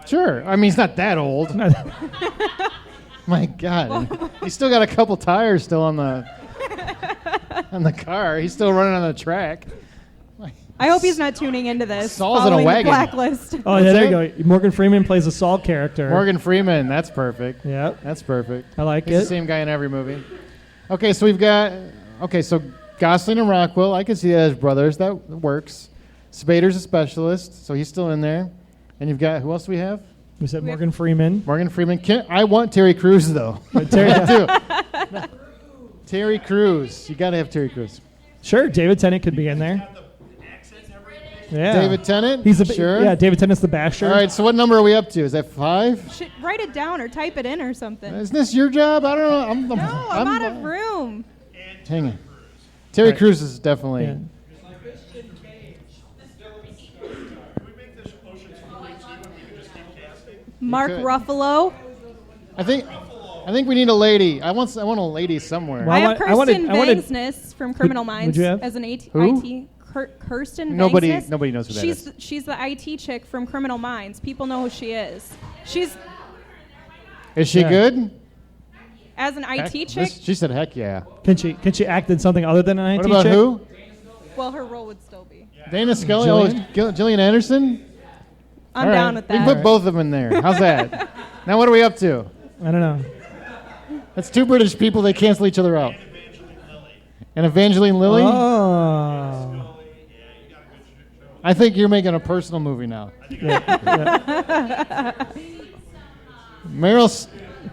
Sure. I mean, he's not that old. My God, he's still got a couple tires still on the car. He's still running on the track. I hope he's not tuning into this. Saul's in a following the wagon. Blacklist. Oh, What's yeah, there that? you go. Morgan Freeman plays a Saul character. Morgan Freeman. That's perfect. Yep. That's perfect. I like He's the it. same guy in every movie. Okay, so we've got. Okay, so Gosling and Rockwell. I can see that as brothers. That works. Spader's a specialist, so he's still in there. And you've got who else do we have? We said Morgan Freeman. Morgan Freeman. I want Terry Crews though. Terry- I do. Terry Crews. You got to have Terry Crews. Sure, David Tennant could be in there. Yeah. David Tennant. He's a sure. Yeah, David Tennant's the basher. All right. So what number are we up to? Is that 5? Should write it down or type it in or something. Isn't this your job? I don't know. No, I'm out of room. Hang on. Terry Right. Crews is definitely. Yeah. Mark could. Ruffalo. I think we need a lady. I want a lady somewhere. Well, I have I wanted- Kirsten I wanted- Vangsness from Criminal Minds you have? as an IT. Who? Kirsten Nobody Vangsness. knows who that is. She's the IT chick from Criminal Minds. People know who she is. She's Is she Yeah. good? as an IT chick. She said, "Heck yeah." Can she act in something other than an IT What about chick? who? Well, her role would still be. Dana Scully. Jillian? Gillian Anderson. I'm All right. down with We can that. put both of them in there. How's that? Now what are we up to? I don't know. That's 2 British people. They cancel each other out. And Evangeline Lilly. Oh. I think you're making a personal movie now. Meryl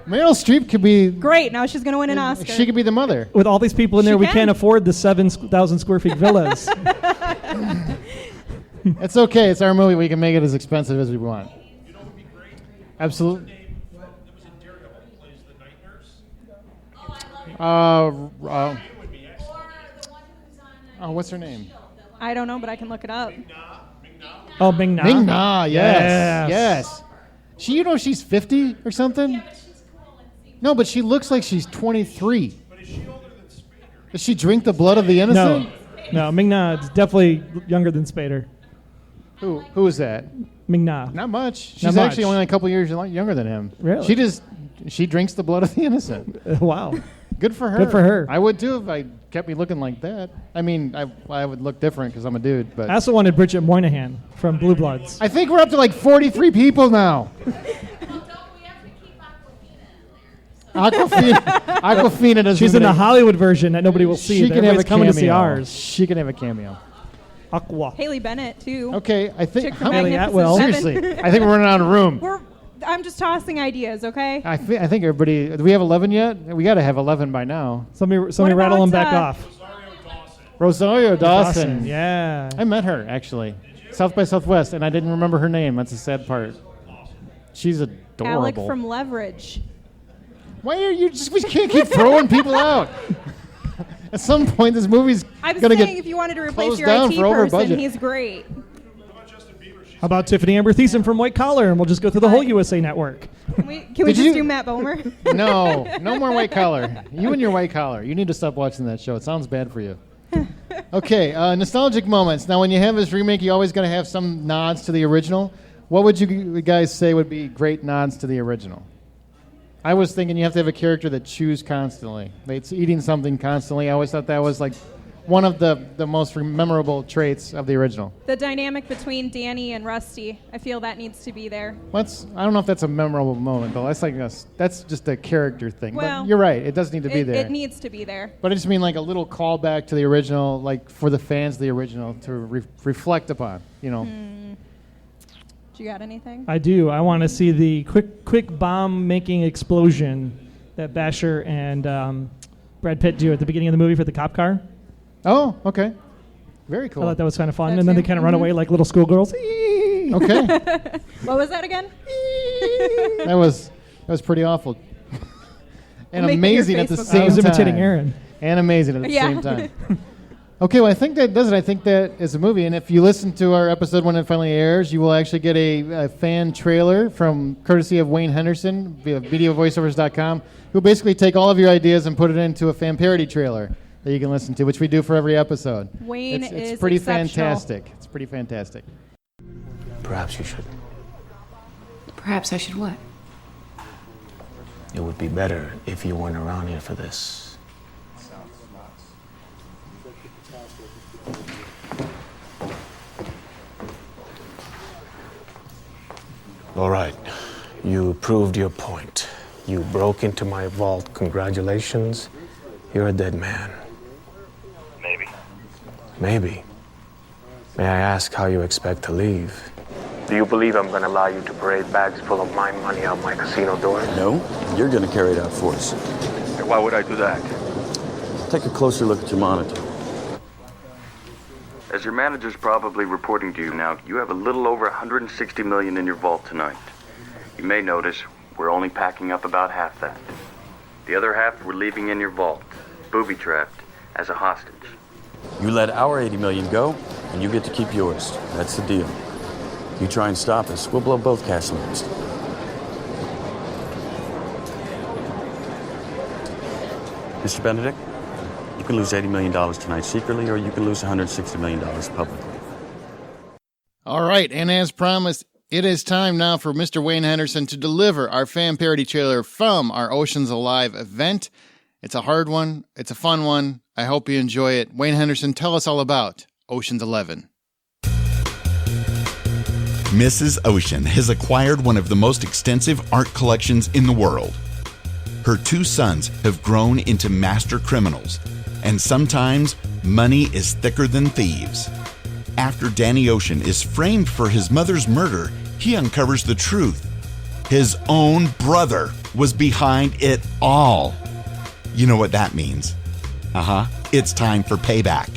Streep could be. Great. Now she's going to win an Oscar. She could be the mother. With all these people in there, She we can. can't afford the 7,000 square feet villas. It's okay. It's our movie. We can make it as expensive as we want. You know what would be great? Absolutely. There was a Daredevil who plays the night nurse. What's her name? I don't know, but I can look it up. Oh, Ming Na. Ming Na, yes. Yes. Yes. She's 50 or something? No, but she looks like she's 23. But is she older than Spader? Does she drink the blood of the innocent? No, Ming Na is definitely younger than Spader. Who is that? Ming Na. Not much. She's Not actually much. only a couple years younger than him. Really? She drinks the blood of the innocent. Wow. Good for her. Good for her. I would too if I kept me looking like that. I mean, I would look different because I'm a dude. But I also wanted Bridget Moynihan from Blue Bloods. I think we're up to like 43 people now. Aquafina doesn't. She's in the Hollywood version that nobody will see. She can have a coming cameo. to see ours. She can have a cameo. Aqua. Haley Bennett too. Okay, I think. Chick from Haley Magnificent Atwell. Seven. Seriously, I think we're running out of room. I'm just tossing ideas, okay? I think everybody. Do we have 11 yet? We got to have 11 by now. Somebody rattle them back off. Rosario Dawson. Yeah. I met her actually, South by Southwest, and I didn't remember her name. That's the sad part. She's adorable. Alec from Leverage. Why are you just? We can't keep throwing people out. At some point, this movie's I was gonna saying get if you wanted to replace closed your down IT for over person, budget. he's great. How about Tiffany Amber Thiessen from White Collar, and we'll just go through the whole USA Network. Can we Did just you- do Matt Bomer? No more White Collar. You and your White Collar. You need to stop watching that show. It sounds bad for you. Okay, nostalgic moments. Now, when you have this remake, you always got to have some nods to the original. What would you guys say would be great nods to the original? I was thinking you have to have a character that chews constantly. It's eating something constantly. I always thought that was like one of the most memorable traits of the original. The dynamic between Danny and Rusty, I feel that needs to be there. I don't know if that's a memorable moment, though. That's just a character thing. Well, but you're right. It does need to be there. It needs to be there. But I just mean like a little callback to the original, like for the fans of the original to reflect upon, you know. Do you got anything? I do. I want to see the quick bomb-making explosion that Basher and Brad Pitt do at the beginning of the movie for the cop car. Oh, okay. Very cool. I thought that was kind of fun. That And then they too. kind of run away like little schoolgirls. Okay. What was that again? That was pretty awful. And We'll make amazing your at the Facebook same time. I was imitating Aaron. And amazing at the Yeah. same time. Okay, well, I think that does it. I think that is a movie. And if you listen to our episode when it finally airs, you will actually get a fan trailer from courtesy of Wayne Henderson via MediaVoiceovers.com, who basically take all of your ideas and put it into a fan parody trailer that you can listen to, which we do for every episode. Wayne it's is pretty exceptional. fantastic. It's pretty fantastic. Perhaps you should. Perhaps I should what? It would be better if you weren't around here for this. All right. You proved your point. You broke into my vault. Congratulations. You're a dead man. Maybe. Maybe. May I ask how you expect to leave? Do you believe I'm going to allow you to parade bags full of my money out my casino doors? No, you're going to carry it out for us. Why would I do that? Take a closer look at your monitor. As your manager's probably reporting to you now, you have a little over 160 million in your vault tonight. You may notice we're only packing up about half that. The other half we're leaving in your vault, booby-trapped, as a hostage. You let our 80 million go, and you get to keep yours. That's the deal. You try and stop us, we'll blow both cash loans. Mr. Benedict, you can lose $80 million tonight secretly, or you can lose $160 million publicly. All right, and as promised, it is time now for Mr. Wayne Henderson to deliver our fan parody trailer from our Oceans Alive event. It's a hard one. It's a fun one. I hope you enjoy it. Wayne Henderson, tell us all about Ocean's 11. Mrs. Ocean has acquired one of the most extensive art collections in the world. Her two sons have grown into master criminals, and sometimes money is thicker than thieves. After Danny Ocean is framed for his mother's murder, he uncovers the truth. His own brother was behind it all. You know what that means. It's time for payback.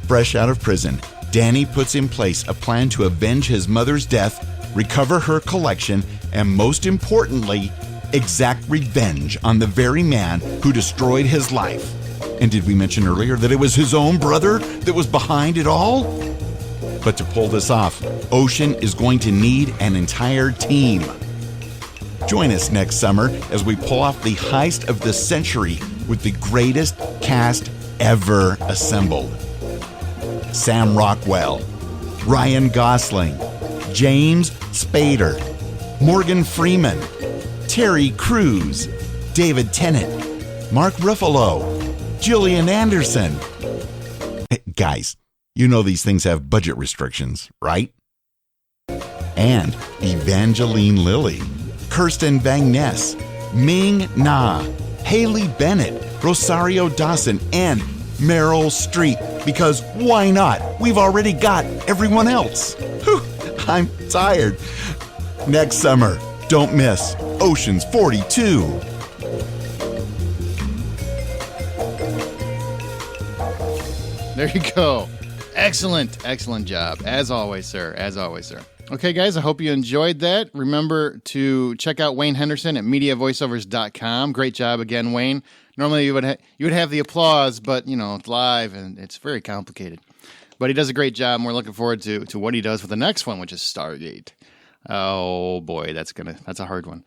Fresh out of prison, Danny puts in place a plan to avenge his mother's death, recover her collection, and most importantly, exact revenge on the very man who destroyed his life. And did we mention earlier that it was his own brother that was behind it all? But to pull this off, Ocean is going to need an entire team. Join us next summer as we pull off the heist of the century with the greatest cast ever assembled. Sam Rockwell, Ryan Gosling, James Spader, Morgan Freeman, Terry Crews, David Tennant, Mark Ruffalo, Gillian Anderson. Hey, guys, you know these things have budget restrictions, right? And Evangeline Lilly, Kirsten Van Ness, Ming Na, Haley Bennett, Rosario Dawson, and Meryl Streep. Because why not? We've already got everyone else. Whew, I'm tired. Next summer, don't miss Ocean's 42. There you go. Excellent job. As always, sir. Okay, guys, I hope you enjoyed that. Remember to check out Wayne Henderson at MediaVoiceovers.com. Great job again, Wayne. Normally you would have the applause, but, it's live and it's very complicated. But he does a great job, and we're looking forward to what he does with the next one, which is Stargate. Oh, boy, that's a hard one.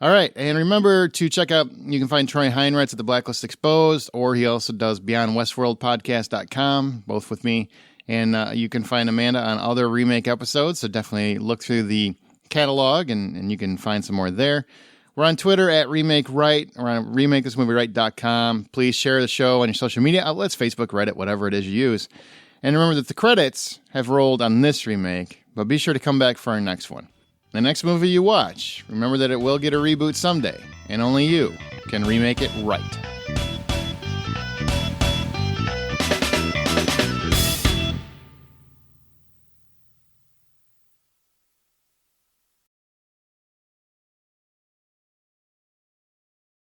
All right, and remember to check out, you can find Troy Heinritz at the Blacklist Exposed, or he also does BeyondWestworldPodcast.com, both with me. And you can find Amanda on other remake episodes, so definitely look through the catalog, and you can find some more there. We're on Twitter at Remake Right. We're on RemakeThisMovieRight.com. Please share the show on your social media outlets, Facebook, Reddit, whatever it is you use. And remember that the credits have rolled on this remake, but be sure to come back for our next one. The next movie you watch, remember that it will get a reboot someday, and only you can remake it right.